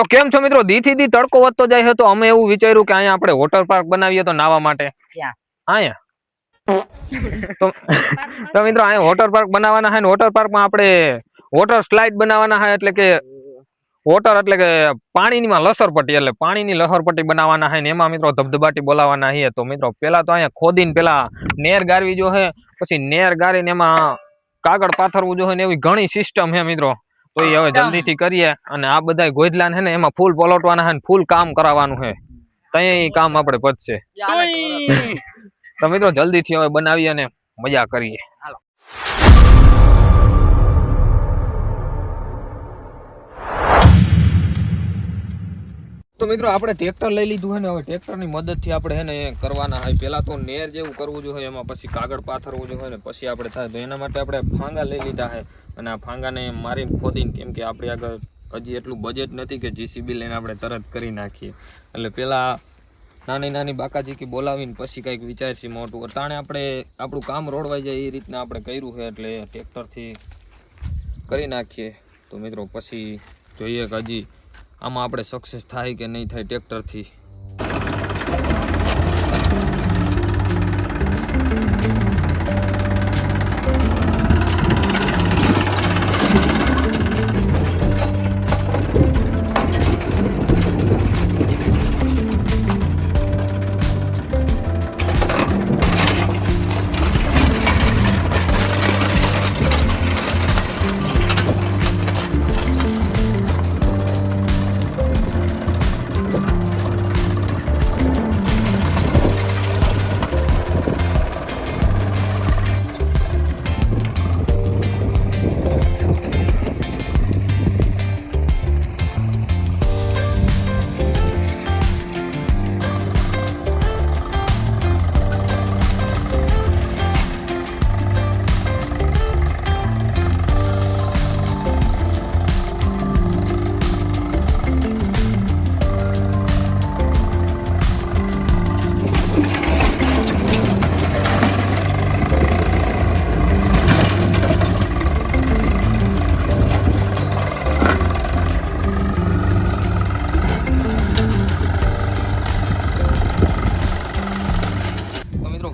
તો કેમ છો મિત્રો? દીથી દી તડકો વધતો જાય છે તો અમે એવું વિચાર્યું કે અહીંયા આપણે વોટર પાર્ક બનાવીએ તો નાવા માટે. અહીંયા તો મિત્રો અહીંયા વોટર પાર્ક બનાવવાના છે ને વોટર પાર્કમાં આપણે વોટર સ્લાઇડ બનાવવાના છે એટલે કે વોટર એટલે કે પાણીની લસરપટ્ટી એટલે પાણીની લસરપટ્ટી બનાવવાના છે ને એમાં મિત્રો ધબધબાટી બોલાવવાના છે. તો મિત્રો પેલા તો અહીંયા ખોદીને પેલા નેર ગારવી જો છે, પછી નેર ગારીને એમાં કાગળ પાથરવું જો ને એવી ઘણી સિસ્ટમ છે મિત્રો. તો એ હવે જલ્દીથી કરીએ અને આ બધા ગોધલા છે ને એમાં ફૂલ પલોટવાના છે ને ફૂલ કામ કરાવવાનું છે. ત્યાં કામ આપણે પતશે. તો મિત્રો જલ્દીથી હવે બનાવીએ અને મજા કરીએ. તો મિત્રો આપણે ટ્રેક્ટર લઈ લીધું છે ને હવે ટ્રેક્ટરની મદદથી આપણે છે ને કરવાના હોય. પહેલા તો નેર જેવું કરવું જોઈએ, એમાં પછી કાગળ પાથરવું જોઈએ ને પછી આપણે થાય. તો એના માટે આપણે ફાંગા લઈ લીધા છે અને આ ફાંગાને મારીને ખોદીને, કેમ કે આપણી આગળ હજી એટલું બજેટ નથી કે જીસીબી લઈને આપણે તરત કરી નાખીએ. એટલે પહેલાં નાની નાની બાકાજીકી બોલાવીને પછી કંઈક વિચારશી મોટું. અટાણે આપણે આપણું કામ રોડવાઈ જાય એ રીતના આપણે કર્યું છે એટલે ટ્રેક્ટરથી કરી નાખીએ. તો મિત્રો પછી જોઈએ કે હજી આમાં આપણે સક્સેસ થાય કે નહીં થાય ટ્રેક્ટરથી.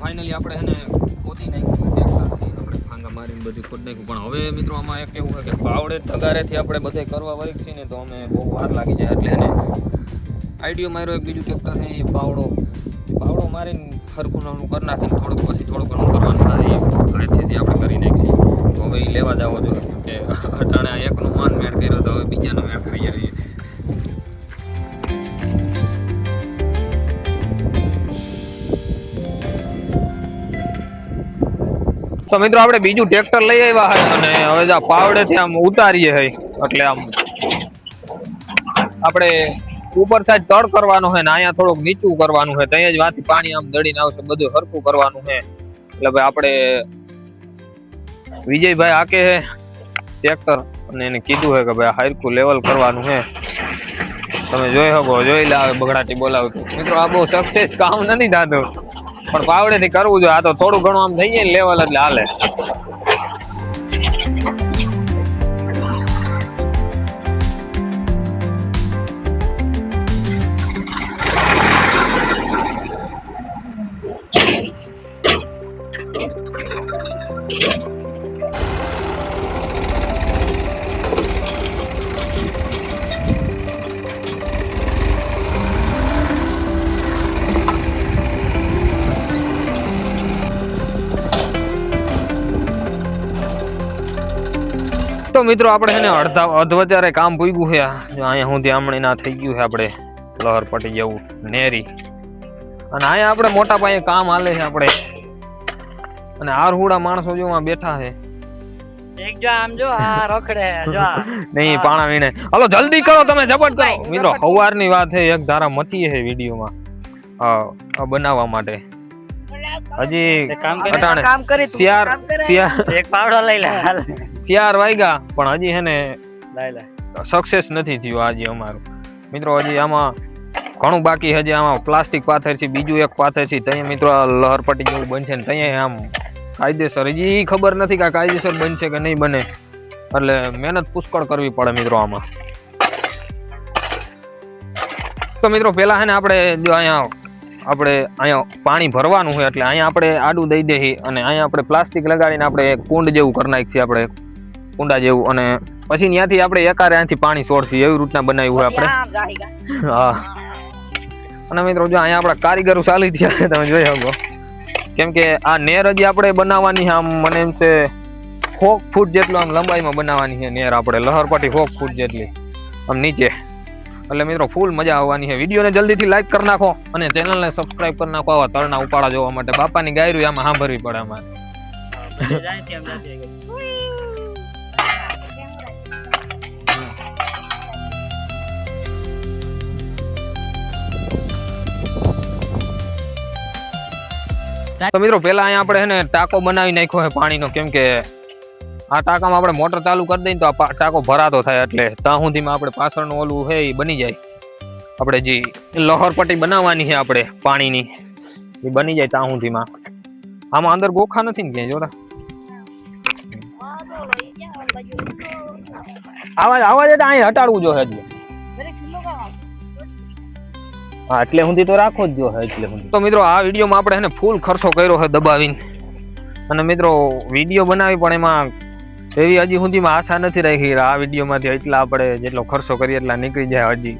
ફાઇનલી આપણે એને ખોદી નાખ્યું ટ્રેક્ટરથી, આપણે ફાંગા મારીને બધું ખોદી નાખ્યું. પણ હવે મિત્રો આમાં એક એવું છે કે પાવડે તગારેથી આપણે બધે કરવા વળી છીએ ને તો અમે બહુ વાર લાગી જાય. એટલે એને આઈડિયો માર્યો એક બીજું ટ્રેક્ટર છે એ પાવડો મારીને ખરખું નાનું કરી નાખીને થોડુંક પછી થોડુંક ઘણું કરવાનું થાય એ હાથેથી આપણે કરી નાખીએ. તો હવે એ લેવા જવો જોઈએ, કેમ કે અટાણે એકનો માન મેળ કર્યો તો હવે બીજાનો મેળ કરી આવીએ. તો મિત્રો આપણે બીજું ટ્રેક્ટર લઈ આવ્યા છે અને હવે જો પાવડેથી આમ ઉતારીએ છે એટલે આમ આપણે ઉપર સાઈડ તળ કરવાનો છે ને અહીંયા થોડુંક નીચું કરવાનું છે. ત્યાં જ વાથી પાણી આમ દળીને આવશે, બધું હરખું કરવાનું છે. એટલે ભાઈ આપણે વિજયભાઈ આકે છે ટ્રેક્ટર અને એને કીધું છે કે ભાઈ હરખું લેવલ કરવાનું છે. તમે જોઈ શકો, જોઈ લે બગડાટી બોલાવતું. મિત્રો આ બહુ સક્સેસ કામ નથી થતું પણ પાવડેથી કરવું જોઈએ. આ તો થોડું ઘણું આમ થઈ જાય ને લેવલ એટલે હાલે. તો મિત્રો આપણે છે ને અધવચારે કામ પૂગ્યું છે. અહીંયા સુધી આમણી ના થઈ ગયું છે આપણે લહર પટી જવું નેરી. અને અહીંયા આપણે મોટા પાયે કામ હાલે છે આપણે. અને આરહુડા માણસો જો બેઠા છે. એક જો આમ જો આ રખડે જો નહીં પાણા વીણે. હાલો જલ્દી કરો, તમે ઝપટ કરો. મિત્રો સવારની વાત છે, એક ધારા મચી છે વિડીયોમાં બનાવવા માટે. હજી કામ કરી એક પાવડો લઈ લે. 4 વાગ્યા પણ હજી હે ને સક્સેસ નથી થયું આજે અમારું. મિત્રો હજી આમાં ઘણું બાકી. હજી આમાં પ્લાસ્ટિક પાથર છે, બીજું એક પાથર છે. ત્યાં મિત્રો લહરપટ્ટી જેવું બનશે ને ત્યાં આમ કાયદેસર હજી ખબર નથી કે કાયદેસર બનશે કે નહીં બને. એટલે મહેનત પુષ્કળ કરવી પડે મિત્રો આમાં. તો મિત્રો પેલા હે ને આપણે જો અહીંયા પાણી ભરવાનું હોય એટલે અહીંયા આપણે આડું દઈ દઈએ અને અહીંયા આપણે પ્લાસ્ટિક લગાડીને આપણે કુંડ જેવું કરી નાખીએ, આપણે કુંડા જેવું, અને પછી ત્યાંથી આપણે એકારે અહીંથી પાણી છોડશી એવી રીતના બનાવ્યું હોય આપણે. હા, અને મિત્રો જો અહીંયા આપણા કારીગરો ચાલી થયા તમે જોઈ શકો, કેમ કે આ નેર હજી આપણે બનાવવાની આમ મને એમ છે 6 ફૂટ જેટલું આમ લંબાઈમાં બનાવવાની છે નેર આપણે, લહરપટ્ટી 6 ફૂટ જેટલી આમ નીચે. એટલે મિત્રો ફૂલ મજા આવવાની છે. વિડીયોને જલ્દીથી લાઈક કરી નાખો અને ચેનલને સબસ્ક્રાઇબ કરી નાખો આવા તળના ઉપાડા જોવા માટે. બાપાની ગાયરું આમાં સાંભળવી પડે અમારે. તો મિત્રો પેલા અહીંયા આપણે છે ને ટાંકો બનાવી નાખ્યો છે પાણીનો, કેમ કે આ ટાંકામાં આપણે મોટર ચાલુ કરી દઈએ તો આ ટાંકો ભરાતો થાય, એટલે ત્યાં સુધીમાં આપણે પાછળનું ઓલું છે એ બની જાય. આપણે જે લહરપટ્ટી બનાવવાની છે આપણે પાણીની એ બની જાય ત્યાં સુધીમાં. આમાં અંદર ગોખા નથી ને ક્યાંય જોતા આવાજ અહીંયા હટાડવું જોઈએ હજી. હા, એટલે સુધી તો રાખો જ જો. એટલે તો મિત્રો આ વિડીયોમાં આપણે એને ફૂલ ખર્ચો કર્યો છે દબાવીને, અને મિત્રો વિડીયો બનાવી પણ એમાં એવી હજી સુધીમાં આશા નથી રાખી આ વિડીયોમાંથી એટલા આપણે જેટલો ખર્ચો કરીએ એટલા નીકળી જાય હજી.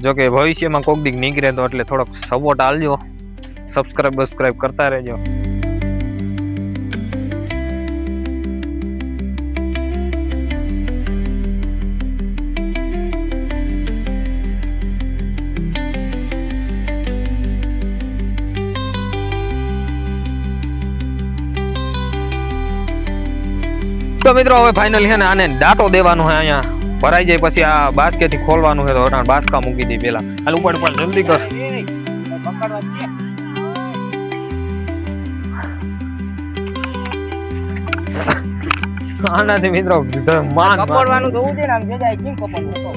જોકે ભવિષ્યમાં કોક દીક નીકળે તો એટલે થોડોક સપોર્ટ આલજો, સબસ્ક્રાઇબ કરતા રહેજો. તો મિત્રો હવે ફાઇનલી છે ને આને ડાટો દેવાનો છે, અહીંયા ભરાઈ જાય પછી આ બાસ્કેટ થી ખોલવાનું છે. તો બાસ્કા મૂકી દઈ પેલા, હાલ ઉપર જલ્દી કર. આનાથી મિત્રો કપડવાનું જોવું છે ને આમ જજાય કેમ કપડવાનું.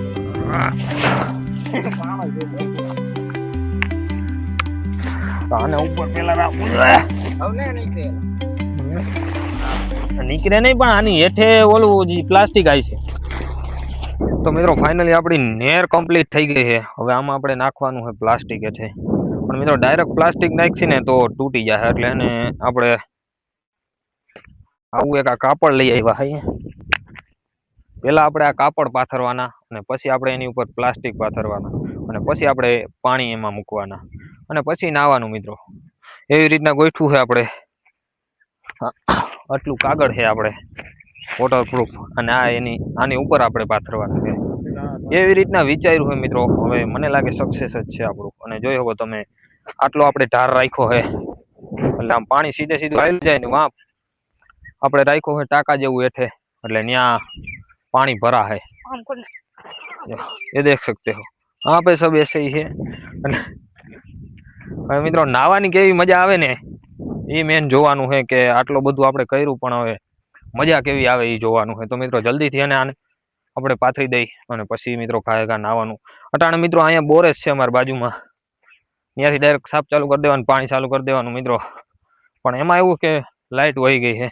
આને ઉપર પેલા રાખવું હવે નહીં નીકળે નહીં, પણ આની હેઠે ઓલું જે પ્લાસ્ટિક આવી છે. તો મિત્રો ફાઇનલી આપણી નેર કમ્પ્લીટ થઈ ગઈ છે. હવે આમાં આપણે નાખવાનું છે પ્લાસ્ટિક હેઠે, પણ મિત્રો ડાયરેક્ટ પ્લાસ્ટિક નાખીએ ને તો તૂટી જાય, એટલે એને આપણે આવું એક આ કાપડ લઈ આવ્યા છે. પેલા આપણે આ કાપડ પાથરવાના અને પછી આપણે એની ઉપર પ્લાસ્ટિક પાથરવાના અને પછી આપણે પાણી એમાં મૂકવાના અને પછી નાવાનું. મિત્રો એવી રીતના ગોઠવું છે આપણે. આટલું કાગળ છે આપણે વોટરપ્રૂફ, અને આ આની ઉપર આપણે પાથરવાનું છે. એવી રીતના વિચાર્યું છે મિત્રો. હવે મને લાગે સક્સેસ જ છે આપણું. અને જોઈ શકો તમે આટલો આપણે ઢાર રાખ્યો છે, એટલે આમ પાણી સીધું આવી જાય ને વાં આપણે રાખ્યો છે ટાંકા જેવું હેઠે, એટલે ત્યાં પાણી ભરા है. ये देख सकते हो यहाँ पे सब ऐसे ही है. હવે મિત્રો નાવાની કેવી મજા આવે ને એ મેન જોવાનું છે કે આટલું બધું આપણે કર્યું પણ હવે મજા કેવી આવે એ જોવાનું છે. તો મિત્રો જલ્દીથી આને આપણે પાથરી દઈ અને પછી મિત્રો ખાય નાવાનું. અટાણે મિત્રો અહીંયા બોરેજ છે અમારી બાજુમાં, ત્યાંથી ડાયરેક્ટ સાફ ચાલુ કરી દેવાનું, પાણી ચાલુ કરી દેવાનું મિત્રો. પણ એમાં એવું કે લાઇટ વહી ગઈ છે.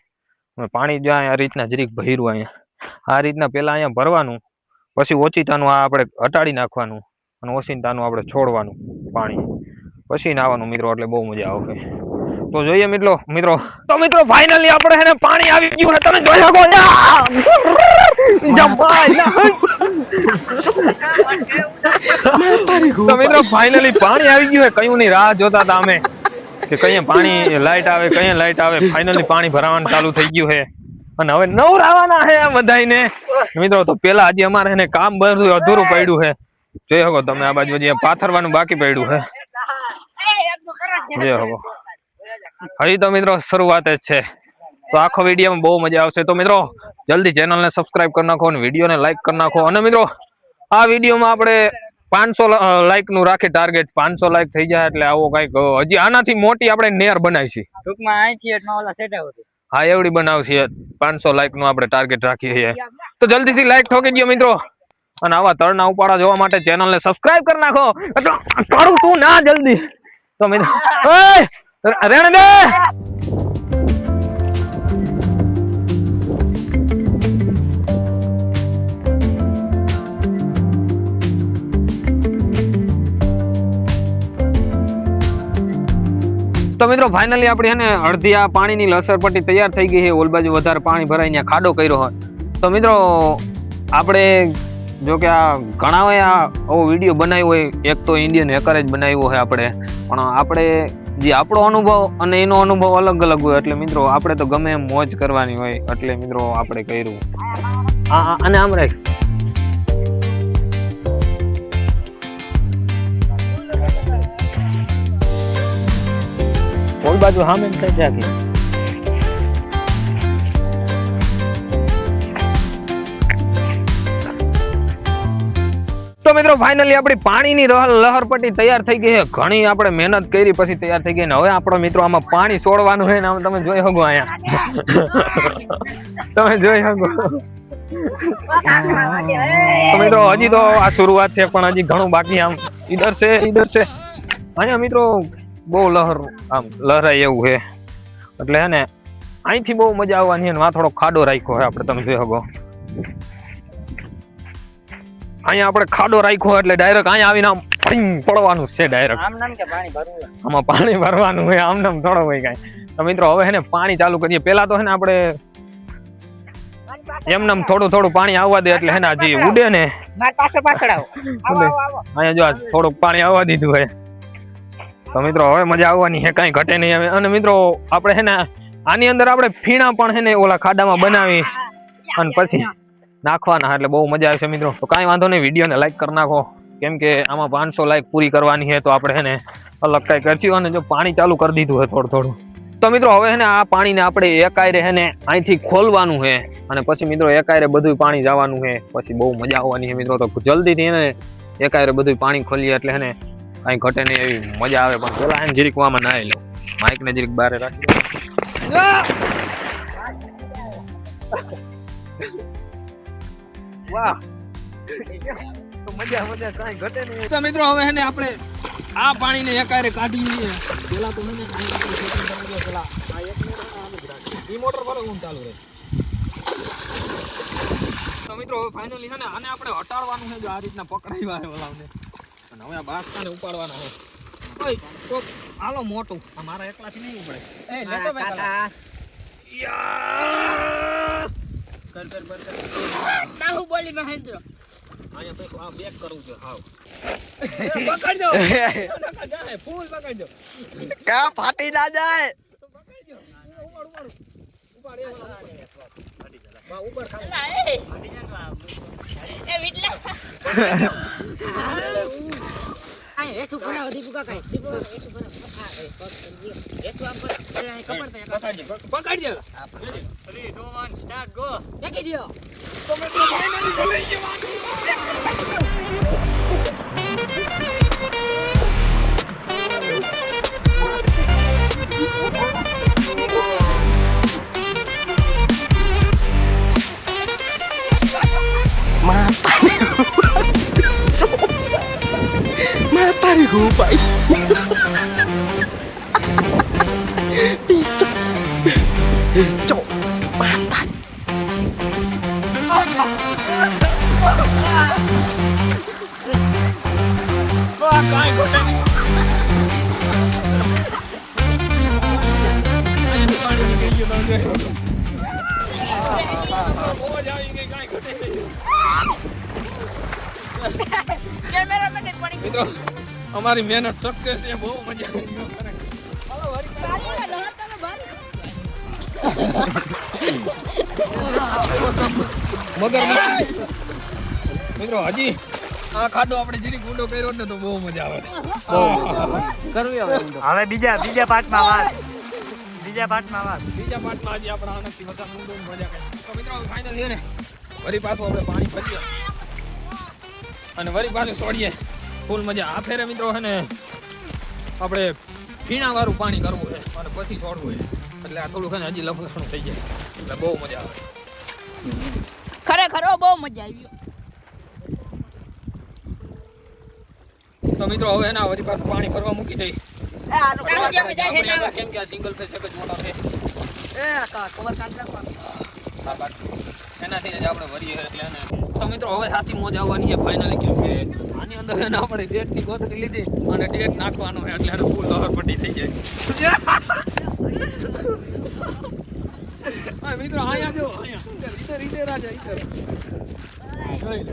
પાણી જો આ રીતના જરીક ભર્યું, અહીંયા આ રીતના પહેલાં અહીંયા ભરવાનું, પછી ઓચિતાનું આ આપણે હટાડી નાખવાનું અને ઓચિતાનું આપણે છોડવાનું પાણી, પછી નાવાનું મિત્રો. એટલે બહુ મજા આવશે. તો જોઈએ મિત્રો. તો મિત્રો ફાઇનલી આપણે એને પાણી આવી ગયું છે, તમે જોઈ શકો. તો મિત્રો ફાઇનલી પાણી આવી ગયું છે. કયું ની રાહ જોતા હતા અમે કે કઈ પાણી લાઈટ આવે. ફાઇનલી પાણી ભરાવાનું ચાલુ થઈ ગયું છે અને હવે નવરાવાના છે બધાને મિત્રો. તો પેલા હજી અમારે એને કામ બધું અધૂરું પડ્યું છે. જોઈ શકો તમે આ બાજુ હજી પાથરવાનું બાકી પડ્યું છે. જોઈ શકો હજી તો મિત્રો શરૂઆત જ છે. તો આખો વિડીયોમાં બહુ મજા આવશે. તો મિત્રો જલ્દી ચેનલને સબસ્ક્રાઇબ કરી નાખો અને વિડીયોને લાઈક કરી નાખો. અને મિત્રો આ વિડીયોમાં આપણે 500 લાઈક નું રાખી ટાર્ગેટ. 500 લાઈક થઈ જાય એટલે આવો કઈક હજી આનાથી મોટી આપણે નેર બનાવીશી ટૂંકમાં અહીંથી ઓલા સેટ આવશે. હા એવડી બનાવશે. 500 લાઈક નું આપણે ટાર્ગેટ રાખીએ છીએ. તો જલ્દીથી લાઈક ઠોકી દો મિત્રો. અને આવા તળના ઉપાડા જોવા માટે ચેનલને સબસ્ક્રાઇબ કરી નાખો. કરું તું ના જલ્દી. તો મિત્રો રેણ દે. મિત્રો ફાઇનલી આપણી હે ને અડધી આ પાણીની લસરપટ્ટી તૈયાર થઈ ગઈ છે. ઓલ બાજુ વધારે પાણી ભરાઈ ત્યાં ખાડો કર્યો હોય. તો મિત્રો આપણે જો કે આ ઘણા આ આવો વિડીયો બનાવ્યો હોય, એક તો ઇન્ડિયન હેકર જ બનાવ્યો હોય આપણે, પણ આપણે જે આપણો અનુભવ અને એનો અનુભવ અલગ અલગ હોય એટલે મિત્રો આપણે તો ગમે એમ મોજ કરવાની હોય એટલે મિત્રો આપણે કર્યું. અને આમ રાખ ઓલ બાજુ સામે થઈ જાય. તો મિત્રો ફાઇનલી આપણી પાણીની લહરપટ્ટી તૈયાર થઈ ગઈ છે. ઘણી આપણે મહેનત કરી પછી તૈયાર થઈ ગઈ ને હવે આપણો મિત્રો આમાં પાણી છોડવાનું છે ને આમ તમે જોઈ શકો અહીંયા તમે જોઈ શકો. તો મિત્રો હજી તો આ શરૂઆત છે પણ હજી ઘણું બાકી. આમ ઈધર છે અહીંયા મિત્રો બહુ લહરાય એવું છે એટલે હે ને અહીંથી બહુ મજા આવવાની છે. થોડો ખાડો રાખ્યો હોય આપણે તમે જોઈ શકો. અહીંયા આપણે ખાડો રાખ્યો એટલે ડાયરેક્ટ અહીંયા આવીને આમ પડવાનું છે ડાયરેક્ટ. આમાં પાણી ભરવાનું હોય, આમ નામ થોડો હોય કાંઈ. તો મિત્રો હવે હે ને પાણી ચાલુ કરીએ. પેલા તો હે ને આપણે એમનામ થોડું પાણી આવવા દે એટલે હે ને હજી ઉડે ને અહીંયા જો થોડુંક પાણી આવવા દીધું હોય. તો મિત્રો હવે મજા આવવાની છે, કાંઈ ઘટે નહીં હવે. અને મિત્રો આપણે હે ને આની અંદર આપણે ફીણા પણ હે ને ઓલા ખાડામાં બનાવી અને પછી નાખવાના એટલે બહુ મજા આવશે મિત્રો. તો કાંઈ વાંધો નહીં, વિડીયોને લાઈક કરી નાખો કેમ કે આમાં 500 લાઈક પૂરી કરવાની છે. તો આપણે હે ને અલગ કાંઈ કરશું અને જો પાણી ચાલુ કરી દીધું હોય થોડું. તો મિત્રો હવે હે ને આ પાણીને આપણે એકાયરે હે ને અહીંથી ખોલવાનું છે અને પછી મિત્રો એકાયરે બધું પાણી જવાનું છે. પછી બહુ મજા આવવાની છે મિત્રો. તો જલ્દીથી હે ને એકાયરે બધું પાણી ખોલીએ એટલે હે ને કાંઈ ઘટે નહીં એવી મજા આવે. પણ પેલા એને જરીક વામાં નાહી લઉં, માઇકને જરીક બહાર રાખી દઉં. વાહ તો મજા કાંઈ ઘટે નહીં. તો મિત્રો હવે હે ને આપણે આ પાણીને એકાયરે કાઢી લઈએ. પેલા તો મને પેલા આ એક ઈ મોટર પર હું ચાલુ રહે. તો મિત્રો હવે ફાઇનલી હે ને આને આપણે હટાડવાનું છે. જો આ રીતના પકડાવ્યા છે ઓલાને અને હવે આ બાસકાને ઉપાડવાના છે. ઓય તો હાલો મોટું આ મારા એકલાથી નહીં ઉપડે. એ લેતો બે કાકા યા કર નાહુ બોલી મહેન્દ્ર અહીંયા તો આ બેક કરું છે. હાવ પકડજો નકા જાય ફૂલ પકડજો કા ફાટી ના જાય. પકડજો ઉપાડ બા ઉપર ખાલી એ વિટલા આ હેઠું ભરાવ દીપુ કાકા દીપુ હેઠું ભરાવ આ હેઠું આમ પર પકડજો 3 2 1 સ્ટાર્ટ ગો દેખી દયો. તો મેં તો ફાઇનલી બોલી જવાની. Mata gue baik. Cok mata. Wah kayak gue tadi. Ayo pakai kayak gitu dong. Oh jangan kayak gue tadi. મિત્રો અમારી મહેનત સક્સેસ છે. બહુ મજા આવી. મિત્રો હજી આ ખાડો આપણે જીરી ગુંડો કર્યો ને તો બહુ મજા આવે. હવે બીજા પાર્ટમાં વાત હજી આપણે આનાથી વધારે ઊંડો મજા કરીએ. તો મિત્રો ફાઇનલ છે ને વળી પાછું આપણે પાણી ભરીએ અને વળી પાછું છોડીએ. ફૂલ મજા. આ ફેરે મિત્રો છે ને આપણે ફીણા વાળું પાણી કરવું છે અને પછી છોડવું છે એટલે આ થોડું છે ને હજી લફસણું થઈ જાય એટલે બહુ મજા આવે. ખરેખર બહુ મજા આવી. તો મિત્રો હવે એના વળી પાછું પાણી ભરવા મૂકી દઈ. કેમ કે આ સિંગલ ફેસ એક જ મોટા છે. એનાથી જ આપણે ભરીએ એટલે એને તો મિત્રો હવે સાચી મોજ આવવાની છે ફાઇનલી કેમ કે આની અંદર એને આપણે ડેટની કોથળી લીધી અને ડેટ નાખવાનો છે એટલે એને ફૂલ લહરપટ્ટી થઈ જાય હા મિત્રો અહીંયા જો અહીંયા ઇધર રાજા ઇધર જોઈ લે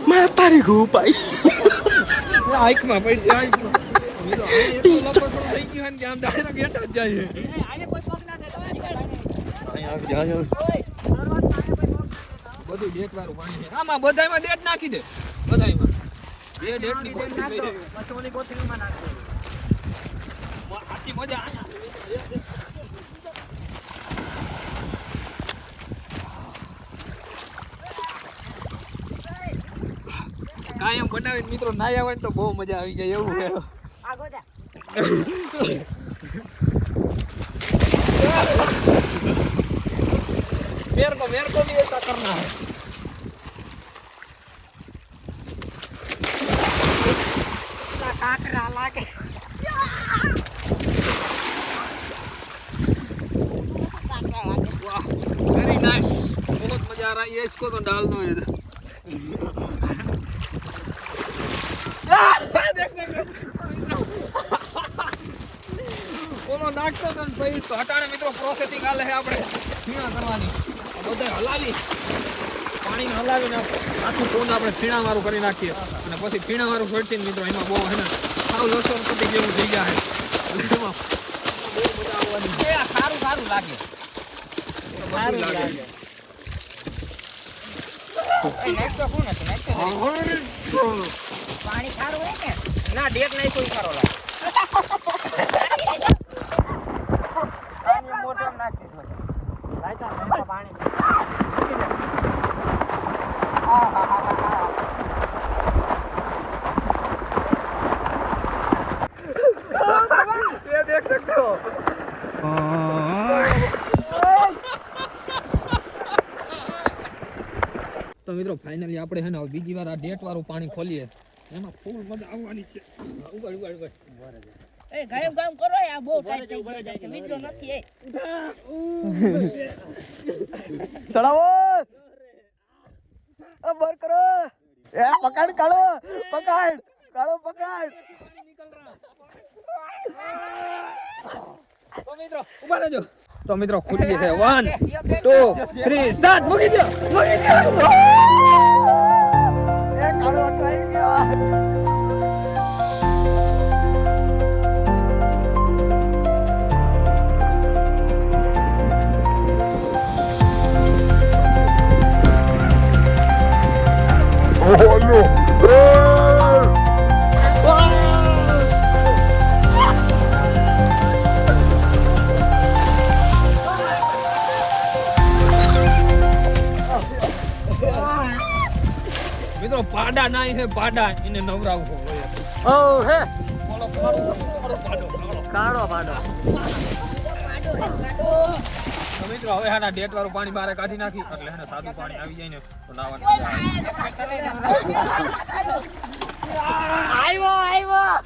Matarí gupai. આંખમાં પડી જાય મિત્રો લોકો થઈ ગયું ને કે આમ ડાયરેક્ટ ગેટ જ જાય અહીંયા આવી જાય બધું ડેટ વાળું પાણી છે આમાં બધાયમાં ડેટ નાખી દે બધાયમાં બે ડેટની કોથળી દે મસોની કોથળીમાં નાખો. આટલી મજા અહીંયા કાયમ બનાવીને મિત્રો નાયા હોય ને તો બહુ મજા આવી જાય એવું છે मेरे को भी ऐसा करना है કાકરા લાગે वाह वेरी नाइस बहुत मजा आ रहा है ये इसको तो डाल दो इधर ઓલો નાખતો તો ને પછી તો હટાણે મિત્રો પ્રોસેસિંગ આલે છે આપણે ફીણા કરવાની બધા હલાવી પાણીને હલાવીને આખું કોણ આપણે ફીણા વાળું કરી નાખીએ અને પછી ફીણા વાળું છોડતીને મિત્રો એમાં બહુ હે ને સાવ લસણ કુટી જેવું થઈ જાય એટલે એમાં બહુ મજા આવવાની છે સારું સારું લાગે સારું લાગે નેક્સ્ટ તો કોણ હતું નેક્સ્ટ પાણી ખારું હોય ને ના ડેક નહીં કોઈ સારો લાગે મોટો નાખી દો. પાણી ये देख सकते हो તો મિત્રો ફાઇનલી આપણે હે ને બીજી વાર આ ડેટ વાળું પાણી ખોલીએ એમાં ફૂલ મજા આવવાની છે ઉગાડ ઉગાડ ઉગાડ એ ગાયમ ગાયમ કરો આ બહુ ટાઈટ થઈ ગયો છે મિત્રો નથી એ ચડાવો બર કરો એ પકડ કાળો પકડ કાળો પકડ તો મિત્રો ઉભા રહેજો તો મિત્રો ખુલી છે 1 2 3 સ્ટાર્ટ મૂકી દો એ કાળો ટ્રાઈ ગયો મિત્રો પાડા નાઈ છે પાડા એને નવરાવવો ઓ હે બોલો પાડો પાડો કાળો પાડો. તો મિત્રો હવે હાના ડેટ વાળું પાણી બહાર કાઢી નાખી એટલે એને સાદું પાણી આવી જાય ને તો નાવાની મજા આવે આવ્યો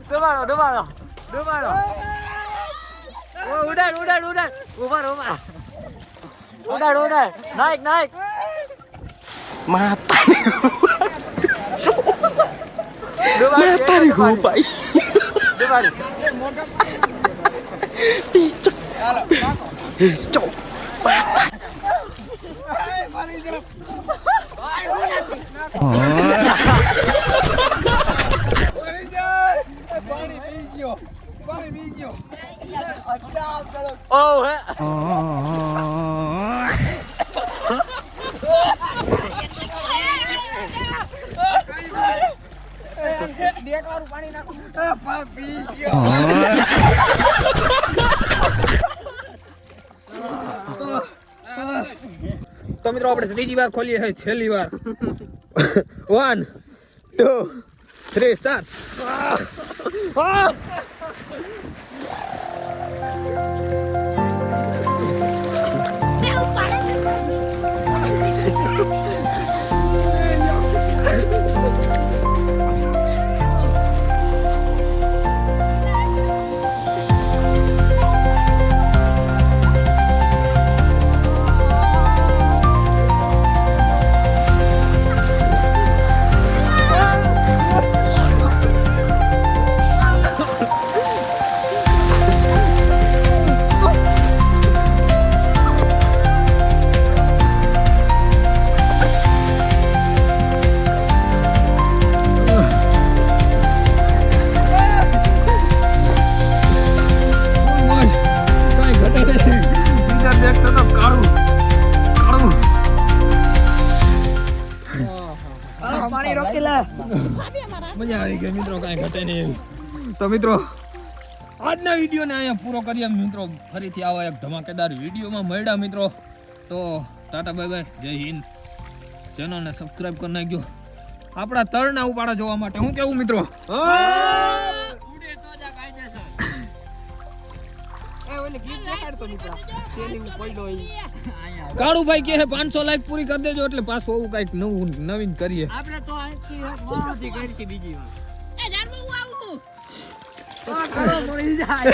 ડુબાડો ડુબાડો ડુબાડો. ઓ ઉડાડ ઉડાડ ઉડાડ ઉભા ઉભા ઉડાડ ઉડાડ Naik Naik. Matarí gupai. ડુબાડ Picho. ઓ હે ડેટ વાળું પાણી નાખો તો મિત્રો આપણે ત્રીજી વાર ખોલીએ છે છેલ્લી વાર 1 2 3 સ્ટાર્ટ નથી અમારા. મજા આવી ગઈ મિત્રો, કાંઈ ઘટે નહીં એવી. તો મિત્રો આજના વિડીયોને અહીંયા પૂરો કરીએ મિત્રો. ફરીથી આવા એક ધમાકેદાર વિડીયોમાં મળ્યા મિત્રો. તો ટાટા બાય બાય, જય હિન્દ. ચેનલને સબસ્ક્રાઇબ કરી નાખજો આપણા તળના ઉપાડા જોવા માટે. હું કેવું મિત્રો? કાળુભાઈ કહે 500 લાઈક પૂરી કરી દેજો એટલે પાછું આવું કઈક નવીન કરીએ આપણે તો અહીંથી કરશી બીજી વાર. એ જાનુ હું આવું. કરો મળી જાય.